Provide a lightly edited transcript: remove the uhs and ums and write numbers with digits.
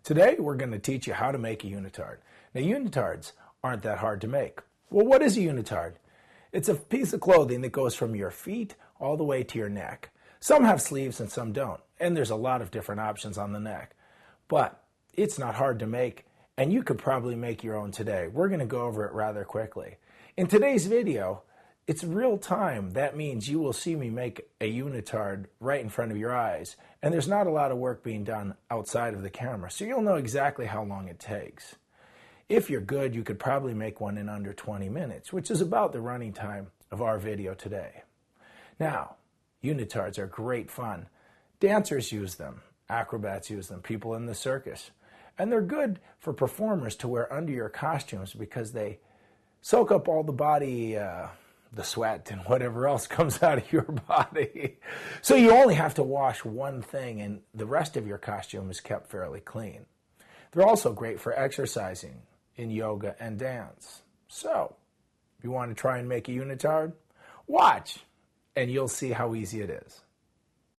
Today we're going to teach you how to make a unitard. Now unitards aren't that hard to make. Well, what is a unitard? It's a piece of clothing that goes from your feet all the way to your neck. Some have sleeves and some don't, and there's a lot of different options on the neck. But it's not hard to make, and you could probably make your own today. We're going to go over it rather quickly. In today's video, it's real time. That means you will see me make a unitard right in front of your eyes. And there's not a lot of work being done outside of the camera, so you'll know exactly how long it takes. If you're good, you could probably make one in under 20 minutes, which is about the running time of our video today. Now, unitards are great fun. Dancers use them, acrobats use them, people in the circus. And they're good for performers to wear under your costumes because they soak up all the body, the sweat and whatever else comes out of your body. So you only have to wash one thing and the rest of your costume is kept fairly clean. They're also great for exercising in yoga and dance. So, if you want to try and make a unitard, watch and you'll see how easy it is.